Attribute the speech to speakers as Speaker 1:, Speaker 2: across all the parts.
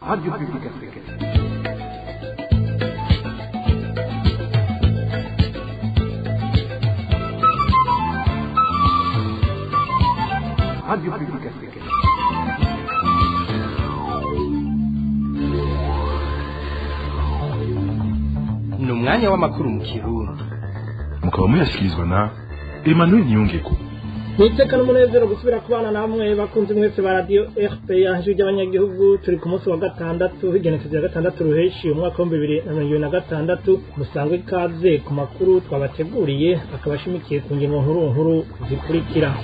Speaker 1: Radio Publique Africaine. Radio Publique Africaine.
Speaker 2: Ni umwanya w'amakuru mu Kirundi.
Speaker 3: Mukaba muyashyikirizwa na Emmanuel Nyungeko.
Speaker 4: Niteka n'umunezero gusubira kubana namwe bakunze mwese ba radio RPA ijwi ry'abanyagihugu turi ku munsi wa gatandatu igenekerezo ya gatandatu ruheshi umwaka wa 2026 musangwe ikaze ku makuru twabateguriye akabashimikiye ku ngingo nkuru zikurikira.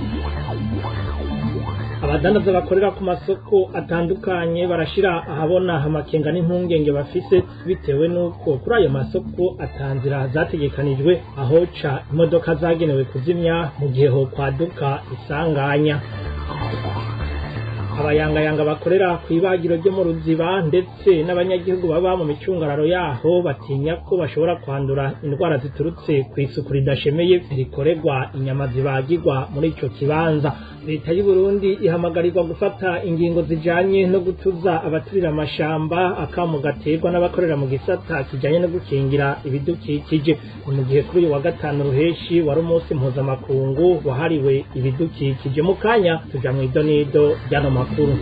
Speaker 4: Abadandaza bakorera ku masoko atandukanye barashira ahabona amakenga n'impungenge bafise bitewe nuko kuri ayo masoko atanzira zategekanijwe aho ca imodoka zagenewe kuzimya mu gihe ho kwaduka isanganya. Abayangayanga bakorera kw'ibagiro ryo mu Ruziba ndetse n'abanyagihugu baba mu micungararo yaho batinya ko bashobora kwandura indwara ziturutse kw'isuku ridashemeye rikorerwa inyama zibagirwa muri ico kibanza. Leta y'u Burundi ihamagarirwa gufata ingingo zijanye no gutuza abaturira amashamba akamu gaterwa n'abakorera mu gisata kijanye no gukingira ibidukikije. Mu gihe kuri uyu wa gatanu ruheshi wari umunsi mpuzamakungu wahariwe ibidukikije. Mu kanya tuja mw'idonido ry'ano makuru.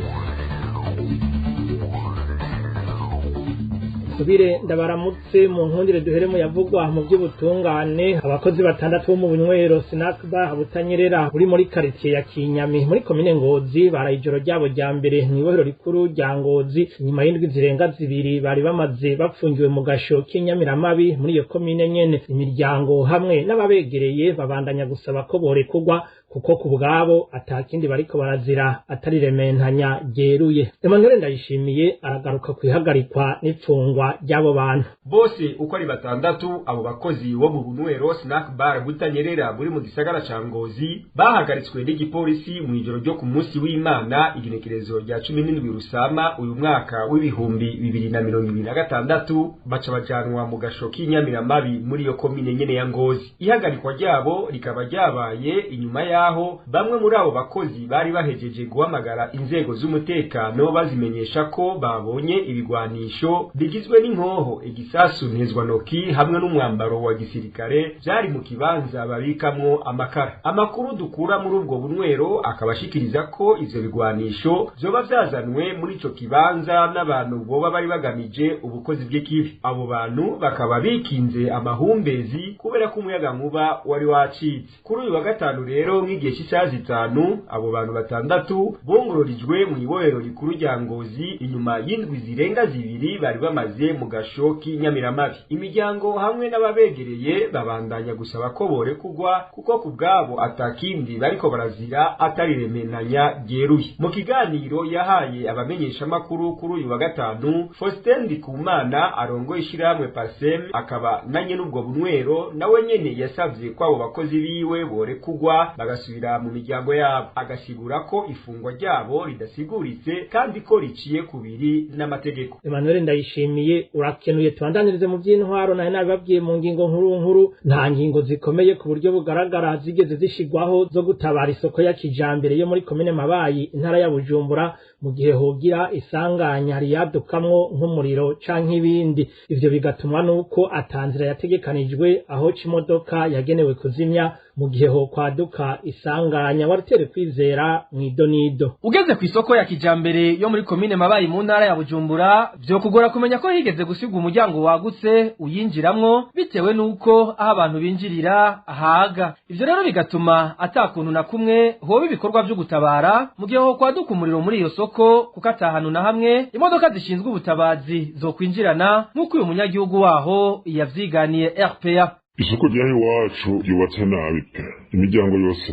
Speaker 4: Subire ndabaramutse mu nkundire duheremo yavugwa mu by'ubutungane. Abakozi batandatu bo mu bunywero Sinakba Butanyerera buri muri quartier ya Kinyami muri komine Ngozi barayijoro ryabo rya mbere mu ibohero rikuru rya Ngozi nyuma y'indwi zirenga zibiri bari bamaze bapfungiwe mu gasho k'Inyamiramabi muri iyo komine nyene. Imiryango hamwe n'ababegereye babandanya gusaba ko borekugwa kuko ku bwabo atakindi bariko barazira atari rementanya ryeruye. Emmanuel Ndayishimiye aragaruka kwihagarikwa n'ipfungwa ry'abo bantu
Speaker 5: bose uko ari batandatu. Abo bakozi bo mu bunywero Snack Bar Butanyerera muri mu gisagara ca Ngozi bahagaritswe n'igipolisi mu ijoro ryo ku munsi w'Imana igenekerezo rya 17 Rusama uyu mwaka w'ibihumbi 2026 baca bajanwa mu gasho k'Inyamiramabi muri iyo komine nyene ya Ngozi. Ihagarikwa ryabo rikaba ryabaye inyuma yaho bamwe muri abo bakozi bari bahejeje guhamagara inzego z'umutekano bazimenyesha ko babonye ibigwanisho bigizwe n'inkoho, igisasu ntezwantoki hamwe n'umwambaro wa gisirikare byari mu kibanza babikamwo amakara. Amakuru dukura muri ubwo bunywero akabashikiriza ko ivyo bigwanisho vyoba vyazanwe muri ico kibanza n'abantu boba bari bagamije ubukozi bw'ikibi. Abo bantu bakaba bikinze amahumbezi kubera ko umuyaga nkuba wari wacitse. Kuri uyu wa gatanu rero nk'igihe cy'isaha 5 abo bantu batandatu bongororijwe mu ibohero rikuru rya Ngozi inyuma y'indwi zirenga zibiri bari bamaze mu gasho k'Inyamiramabi. Imiryango hamwe n'ababegereye babandanya gusaba ko borekugwa kuko ku bwabo atakindi bariko barazira atari rementanya ryeruye. Mu kiganiro yahaye abamenyesha makuru kuri uyu wa gatanu, Faustin Ndikumana arongoye ishiramwe Parsem akaba nanye n'ubwo bunywero nawe nyene yasavye ko abo bakozi biwe borekugwa bagasubira mu miryango yabo, agasigura ko ifungwa ryabo ridasiguritse kandi ko riciye kubiri n'amategeko.
Speaker 4: Emmanuel Ndayishimiye urakenuye. Tubandanirize mu by'intwaro nahe nababwiye mu ngingo nkuru nta ngingo zikomeye ku buryo bugaragara zigeze zishigwaho zo gutabara isoko ya kijambere yo muri komine Mabayi intara ya Bujumbura mu gihe hogira isanganya riyadukamwo nk'umuriro canke ibindi. Ivyo bigatumwa nuko atanzira yategekanijwe aho c'imodoka yagenewe kuzimya mu gihe ho kwaduka isanganya. Waritere kwizera mw'idonido.
Speaker 2: Ugeze ku isoko ya kijambere yo muri komine Mabayi mu ntara ya Bujumbura vyo kugora kumenya ko higeze gusigwa umuryango wagutse uyinjiramwo bitewe nuko aho abantu binjirira haga. Ivyo rero bigatuma atakuntu na kumwe hoba ibikorwa vyo gutabara mu gihe ho kwaduka umuriro muri iyo soko kuko atahanu na hamwe imodoka zishinzwe ubutabazi zo kwinjirana nk'uko uyu munyagihugu waho yavyiganiye RPA.
Speaker 6: Isoko ryaho iwacu ryubatse nabi pe. Imiryango yose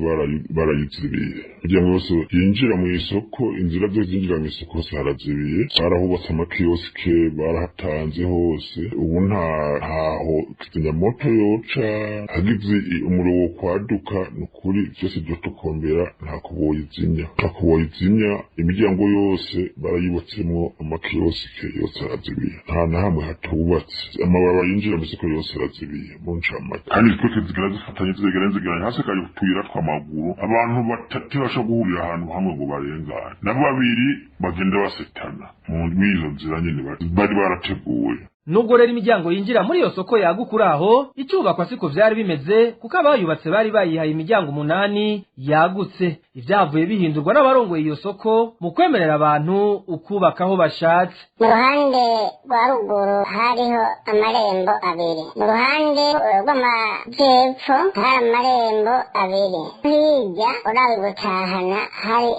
Speaker 6: barayizibiye. Imiryango yose yinjira mu isoko, inzira zo zinjira mu isoko zarazibiye. Barahubatse amakioske, barahatanze hose. Ubu ntaho kizimyamoto yoca. Hagize umuriro wo kwaduka nukuri byose byo tukombera nta kuboyizimya. Takuboyizimya imiryango yose barayibotsemwo amakioske yose arazibiye. Nta na hamwe hatubatse. Amababa yinjira mu isoko yose arazibiye. Munca amata kandi twese zigera zifatanye zegeranye hasigaye utuyira tw'amaguru abantu batashobora guhurira ahantu hamwe ngo barengane na babiri bagenda basetana mu izo nzira nyene bari barateguwe.
Speaker 2: Nubwo rero imiryango yinjira muri iyo soko yagukura aho icubakwa siko vyari bimeze kuko abayubatse bari bayihaye imiryango 8 yagutse ivyavuye bihindurwa n'abarongoye iyo soko mu kwemerera abantu ukubakaho bashatse.
Speaker 7: Mu ruhande rwa ruguru hariho amarembo abiri, mu ruhande rw'amajepfo hari amarembo abiri, hirya urabi gutahana hari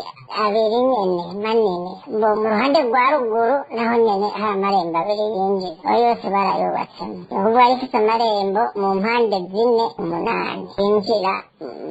Speaker 7: abiri nyene manini, mu ruhande rwa ruguru naho nyene hari amarembo abiri yinjira yose barayubatsemo. Ubu ifite amarembo mu mpande 8 yinjira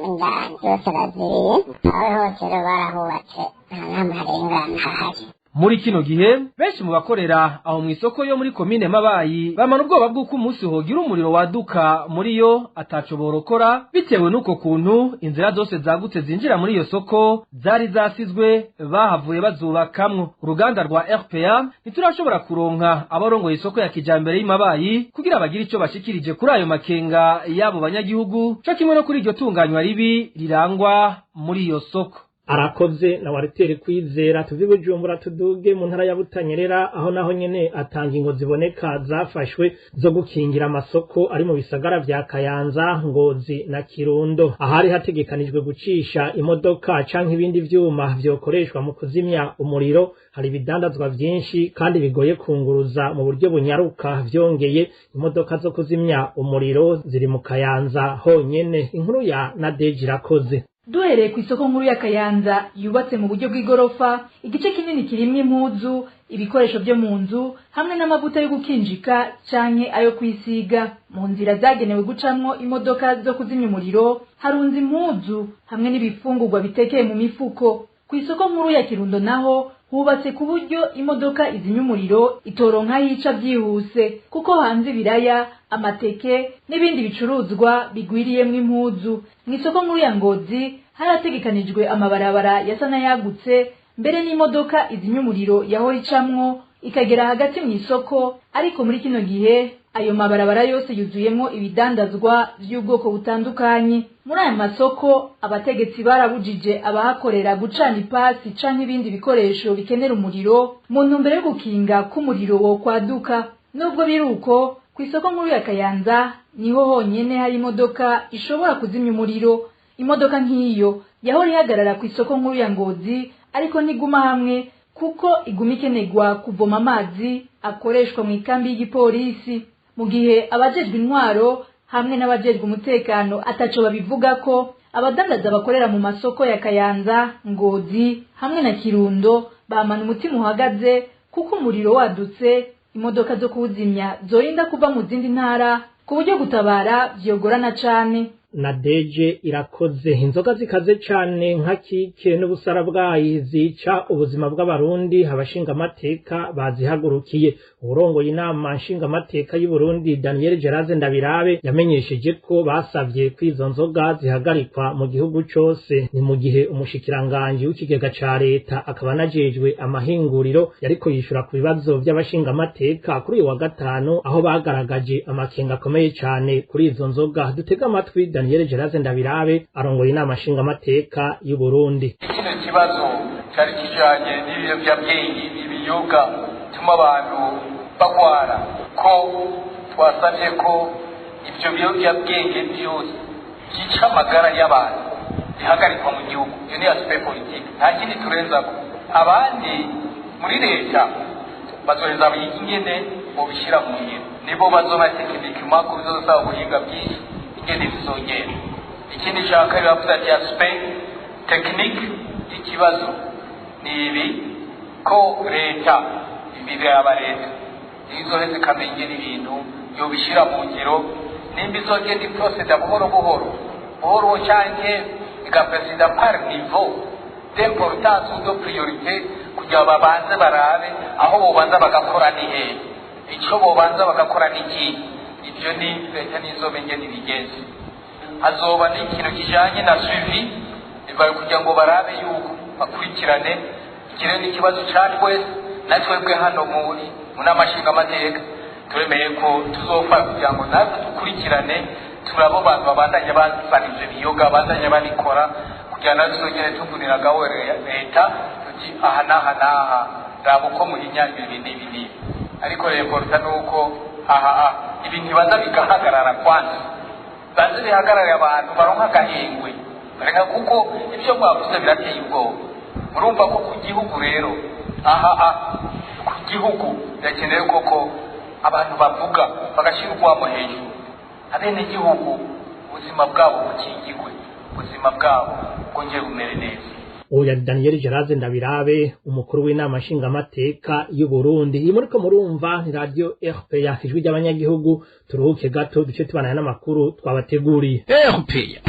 Speaker 7: indani yose raziriye, aho hose barahubatse nta marengana hahari.
Speaker 2: Muri kino gihe benshi mu bakorera aho mu isoko yo muri komine Mabayi bamana ubwoba bw'uko umunsi hogira umuriro waduka muri yo ataco borokora bitewe n'uko kuntu inzira zose zagutse zinjira muri iyo soko zari zasizwe bahavuye bazubakamwo. Uruganda rwa RPA ntiturashobora kuronka abarongoye isoko ya kijambere y'Imabayi kugira bagire ico bashikirije kuri ayo makenga yabo banyagihugu co kimwe no kuri iryo tunganywa ribi rirangwa muri iyo soko.
Speaker 4: Arakoze na Waritere Kwizera. Tuvi Bujumbura tuduge mu ntara ya Butanyerera aho naho nyene atanga ingo ziboneka zafashwe zo gukingira amasoko ari mu bisagara vya Kayanza, Ngozi na Kirundo, ahari hategekanijwe gucisha imodoka canke ibindi vyuma vyokoreshwa mu kuzimya umuriro. Hari ibidandazwa vyinshi kandi bigoye kunguruza mu buryo bunyaruka, vyongeye imodoka zo kuzimya umuriro ziri mu Kayanza honyene. Inkuru ya Nadeji Rakoze.
Speaker 8: Duhereye ku isoko nkuru ya Kayanza yubatse mu buryo bw'igorofa, igice kinini kirimwe impuzu, ibikoresho byo mu nzu hamwe n'amavuta yo gukinjika canke ayo kwisiga. Mu nzira zagenewe gucamwo imodoka zo kuzimya umuriro harunze impuzu hamwe n'ibifungurwa bitekeye mu mifuko. Ku isoko nkuru ya Kirundo naho hubatse ku buryo imodoka izimya umuriro itoronka yica byihuse kuko hanze ibiraya, amateke n'ibindi bicuruzwa bigwiriyemwo impuzu. Mu isoko nkuru ya Ngozi harategekanijwe amabarabara yasa n'ayagutse, mbere n'imodoka izimya umuriro yaho icamwo ikagera hagati mu isoko, ariko muri kino gihe ayo mabarabara yose yuzuyemwo ibidandazwa by'ubwoko butandukanye. Muri aya masoko abategetsi barabujije abahakorera gucana ipasi canke ibindi bikoresho bikenera umuriro mu ntumbero yo gukinga k'umuriro wo kwaduka. Nubwo biruko ku isoko nkuru ya Kayanza niho honyene hari imodoka ishobora kuzimya umuriro. Imodoka nk'iyo yahora ihagarara ku isoko nkuru ya Ngozi, ariko niguma hamwe kuko iguma ikenegwa kuvoma amazi akoreshwa mu ikambi y'igipolisi. Mu gihe abajejwe intwaro hamwe n'abajejwe umutekano ataco babivuga ko, abadandaza bakorera mu masoko ya Kayanza, Ngozi hamwe na Kirundo bamana umutima uhagaze kuko umuriro wadutse imodoka zo kuwuzimya zorinda kuva mu zindi ntara ku buryo gutabara vyogorana cane.
Speaker 4: Nadeje Irakoze. Inzoga zikaze cane nka kike n'ubusara bwayi zica ubuzima bw'abarundi, abashinga amateka bazihagurukiye. Urongoye inama nshinga amateka y'u Burundi Daniel Geraze Ndabirabe yamenyesheje ko basavye kwizo nzoga zihagarikwa mu gihugu cose. Ni mu gihe umushikiranganje w'ikigega ca leta akaba najejwe amahinguriro yariko yishura ku bibazo by'abashinga amateka kuri uyu wa gatanu, aho bagaragaje amakenga akomeye cane kuri izo nzoga. Dutega amatwi Daniel Geraze Ndabirabe arongoye inama nshinga amateka y'u Burundi.
Speaker 9: Kino kibazo cyari kijanye n'ibiyobyabwenge, ibiyoga bituma abantu bagwara, ko twasabye ko ibyo biyobyabwenge byose byica amagara y'abantu bihagarikwa mu gihugu. Iyo ni aspect politique, nta kindi turenzako. Abandi muri leta bazoheza ingene bobishyira mu ngiro, nibo bazobatekinika ku bizosaba ubuhinga bwinshi ingene bizongera. Ikindi cya kabiri bavuze ati aspect technique y'ikibazo ni ibi, ko leta ibiraba leta izoheze ikamenya ibintu yobishyira mu ngiro, nimba izogenda iproceda buhoro buhoro canke igapresida par niveau d'importance ou de priorité, kugira babanze barabe aho bobanza bagakora ni hehe, ico bobanza bagakora ni iki. Ibyo ni leta nizomenya n'ibigenzi. Hazoba n'ikintu kijanye na suivi, bibaye kugira ngo barabe yuko bakurikirane ikire n'ikibazo ca twese, na twebwe hano mu n'amashinga amateka turemeye ko tuzofata kugira ngo natwe dukurikirane turabo bantu babandanya bazana ivyo biyoga babandanya babikora kugira ngo tuzogere tuvunira gahoro leta tuti aha n'aha n'aha raba uko muhinyanyura ibi ariko reporta nuko ibintu bibanza bigahagarara kwanza banze bihagarare abantu baronka agahengwe reka kuko ibyo mwavuze birateye ubwoba murumva ko ku gihugu rero ku gihugu birakenewe koko abantu bavuga bagashyira urwamo hejuru abene igihugu ubuzima bwabo bukingigwe ubuzima bwabo bwongere bumere neza.
Speaker 4: Oya Daniel Geraze Ndabirabe umukuru w'inama nshingamateka y'u Burundi. Iyi muriko murumva ni radio RPA ijwi ry'abanyagihugu. Turuhuke gato duce tubana n'amakuru twabateguriye.
Speaker 1: RPA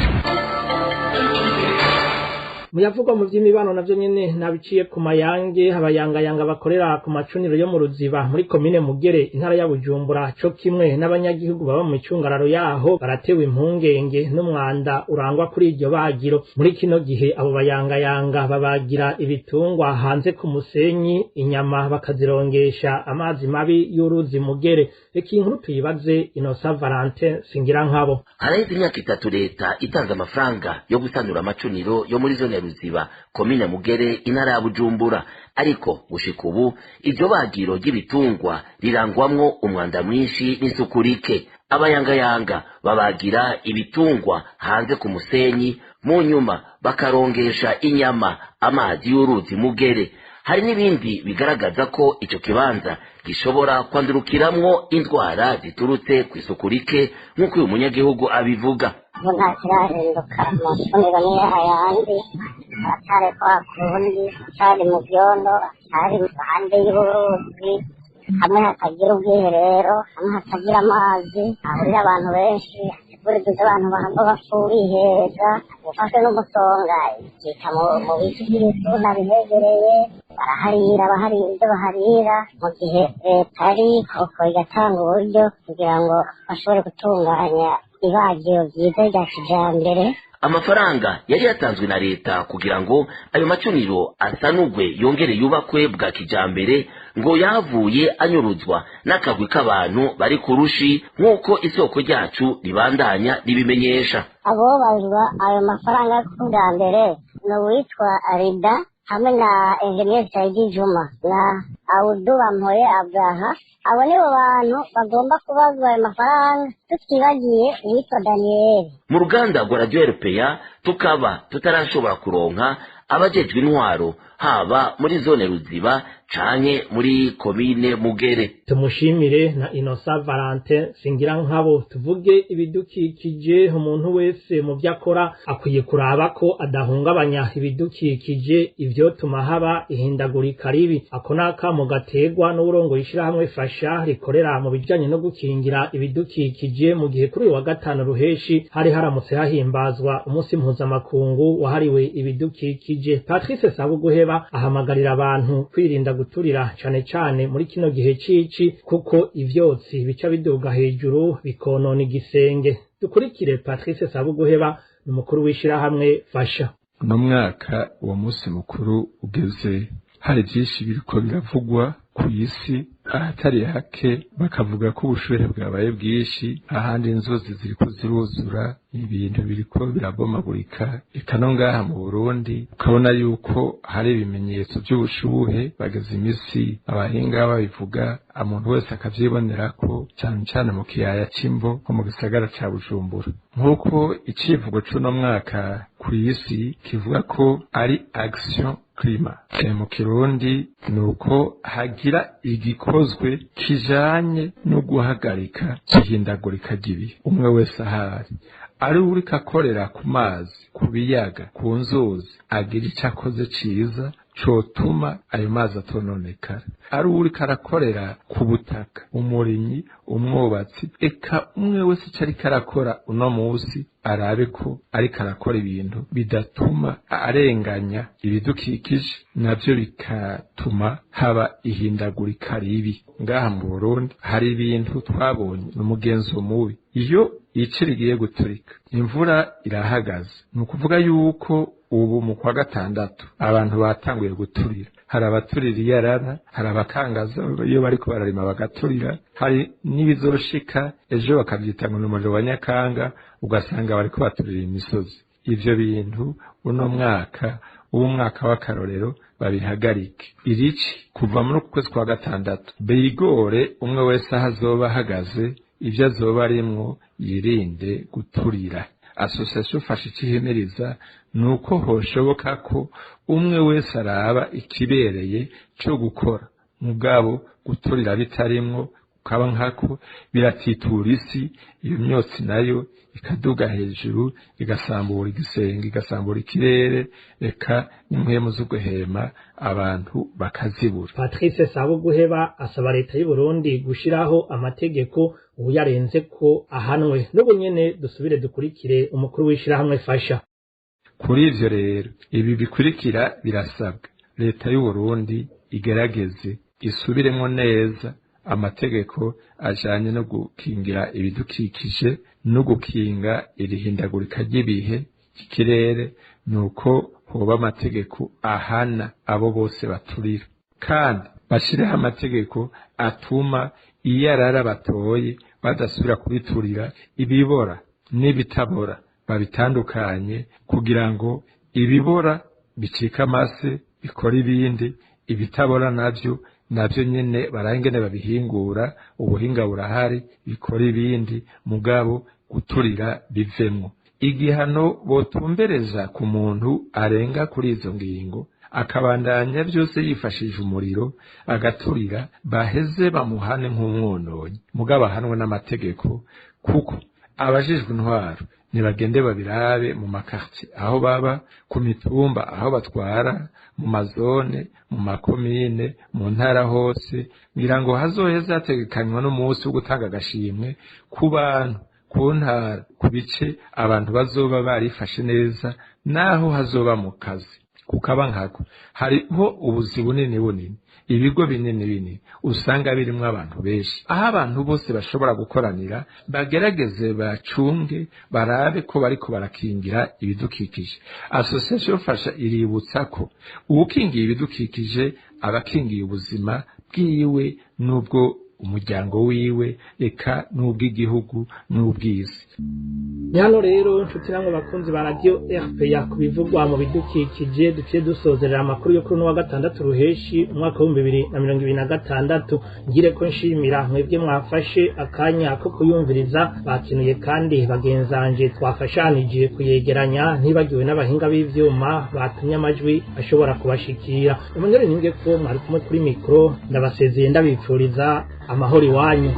Speaker 4: Muyavugwa mu vy'imibano navyo nyene nabiciye ku mayange abayangayanga bakorera ku macuniro yo mu Ruziba muri komine Mugere intara ya Bujumbura co kimwe n'abanyagihugu baba mu micungararo yaho baratewe impungenge n'umwanda urangwa kuri iryo bagiro. Muri kino gihe abo bayangayanga babagira ibitungwa hanze ku musenyi inyama bakazirongesha amazi mabi y'uruzi Mugere. Reka inkuru tuyibaze Innocent Valentin Singirankabo.
Speaker 10: Haraheze imyaka 3 leta itanze amafaranga yo gusanura amacuniro yo muri zone Ruziba komine Mugere intara ya Bujumbura, ariko gushika ubu iryo bagiro ry'ibitungwa rirangwamwo umwanda mwinshi n'isukurike. Abayangayanga babagira ibitungwa hanze ku musenyi mu nyuma bakarongesha inyama amazi y'uruzi Mugere. Hari n'ibindi bigaragaza ko ico kibanza gishobora kwandurukiramwo indwara ziturutse ku isukurike nk'uko uyu munyagihugu abivuga.
Speaker 7: Nta kirahinduka amasomero niyo ayandi atari kwa kundi atari mu byondo atari hanze y'uruzi hamwe hatagira ubwiherero hamwe hatagira amazi hahurira abantu benshi hateguriza abantu bahava bafuriheza gufashwe n'umusonga ikika mu biti by'ibitunda bihegereye baraharira baharira ibyo baharira mu gihe leta ari koko igatanga uburyo kugira ngo bashobore gutunganya ibagiro ryiza rya kijambere.
Speaker 10: Amafaranga yari yatanzwe na leta kugira ngo ayo macuniro asanugwe yongere yubakwe bwa kijambere ngo yavuye anyuruzwa n'akagwi k'abantu bari kurushi nk'uko isoko ryacu ribandanya ribimenyesha.
Speaker 7: Abo bazwa ayo mafaranga kujambere no witwa Arida hamwe na Engineer Saidi Juma na Audu Bampoye Abraha. Abo nibo bantu bagomba kubazwa ayo mafaranga tutibagiye witwa Daniel.
Speaker 10: Mu ruganda rwa Radio RPA tukaba tutarashobora kuronka abajejwe intwaro haba muri zone Ruziba canke muri komine Mugere.
Speaker 4: Tumushimire na Innocent Valentin Singirankabo. Tuvuge ibidukikije, umuntu wese mu vyakora akwiye kuraba ko adahungabanya ibidukikije ivyo tuma haba ihindagurika ribi. Ako naka mu gategwa n'uburongo yishira hamwe fasha rikorera mu bijanye no gukingira ibidukikije mu gihe kuri wa gatanu ruheshi hari haramutse hahimbazwa umunsi mpuzamakungu wahariwe ibidukikije. Patrice Sabuguheba ahamagarira abantu kwirinda guturira cane cane muri kino gihe cici kuko ivyotsi bica biduga hejuru bikonona igisenge. Dukurikire Patrice Sabuguheba n'umukuru wishira hamwe fasha.
Speaker 11: No mwaka uwo munsi mukuru ugeze hari byinshi biriko biravugwa ku isi, ahatari hake bakavuga ko ubushuhe bwabaye bwinshi, ahandi inzuzi ziriko ziruzura, ibintu biriko birabomagurika. Eka no ngaha mu Burundi ukabona yuko hari ibimenyetso by'ubushuhe, bageze imisi abahinga babivuga, umuntu wese akavyibonera ko cyane cyane mu kiyaya c'Imbo nko mu gisagara ca Bujumbura. Nk'uko icivugo c'uno mwaka ku isi kivuga ko ari action climat, mu Kirundi nuko hagira igikozwe kijanye no guhagarika ihindagurika ry'ibihe. Umwe wese ahari ari uriko akorera ku mazi, ku biyaga, ku nzuzi, agira ico akoze ciza cotuma ayo mazi atononekara. Ari uriko arakorera ku butaka, umurimyi, umwubatsi, eka umwe wese ico ariko arakora uno musi arabe ko ariko arakora ibintu bidatuma arenganya ibidukikije, navyo bikatuma haba ihindagurika ribi. Ngaha mu Burundi hari ibintu twabonye n'umugenzo mubi. Iyo ici rigiye guturika, imvura irahagaze, ni ukuvuga yuko ubu mu kwa gatandatu abantu batanguye guturira. hari abaturira iyarara, hari abakangaza iyo bariko bararima bagaturira, hari n'ibizoshika ejo bakavyita ngo n'umuriro wa Nyakanga ugasanga bariko baturira imisozi. Ivyo bintu uno mwaka umwaka w'akarorero babihagarike. Irici kuva muri kwezi kwa gatandatu bigore umwe wese ahazoba ahagaze ivyo azoba arimwo yirinde guturira. Association fasha ikihemeriza nuko hoshoboka ko umwe wese araba ikibereye cyo gukora mugabo guturira bitarimwo ukaba nkako biratitura isi, iyo myotsi nayo ikaduga hejuru igasambura igisenge igasambura ikirere eka nimwe zo guhema abantu bakazibura.
Speaker 4: Patrice Sabuguheba asaba leta y'u Burundi gushiraho amategeko uyarenze ko ahanwe. N'ubu nyene dusubire dukurikire umukuru w'ishirahamwe fasha.
Speaker 11: Kuri ivyo rero ibi bikurikira birasabwa leta y'u Burundi igerageze isubiremo neza amategeko ajanye no gukingira ibidukikije no gukinga irihindagurika ry'ibihe ikirere, nuko hoba amategeko ahana abo bose baturira, kandi bashireho amategeko atuma iyarara batoye badasubira kubiturira, ibibora n'ibitabora babitandukanye kugira ngo ibibora bicika amase bikora ibindi, ibitabora navyo nyene barangene babihingura, ubuhinga burahari bikora ibindi, mugabo guturira bivemwo. Igihano botumbereza ku muntu arenga kuri izo ngingo akabandanya byose yifashije umuriro agaturira, baheze bamuhane nk'umwononyi, mugabo ahanwe n'amategeko, kuko abajijwe intwaro nibagende babirabe mu makartie aho baba, ku mitumba aho batwara, mu mazone, mu makomine, mu ntara hose, ngira ngo hazoheze hategekanywa n'umunsi wo gutanga agashimwe ku bantu, ku ntara, ku bice abantu bazoba barifashe neza naho hazoba mu kazi. Kukaba nkako hariho ubuzi bunini ibigo binini usanga birimwo abantu benshi, aho abantu bose bashobora gukoranira bagerageze bacunge barabe ko bariko barakingira ibidukikije. Association fasha iributsa ko ubukingiye ibidukikije abakingiye ubuzima bwiwe n'ubwo umuryango wiwe eka n'ubw'igihugu n'ubw'isi.
Speaker 4: Hano rero inshuti namwe bakunzi ba radio RPA kubivugwa mu bidukikije duciye dusozerera amakuru yo kuri wa gatandatu ruheshi umwaka wa 2026. Ngire ko nshimira mwebwe mwafashe akanya ko kuyumviriza, bakinuye kandi bagenzanje twafashanije kuyegeranya, ntibagiwe n'abahinga b'ivyuma batumye amajwi ashobora kubashikira. Umwere ninge ko mwari kumwe kuri mikro, ndabasezeye ndabipfuriza amahoro iwanyu.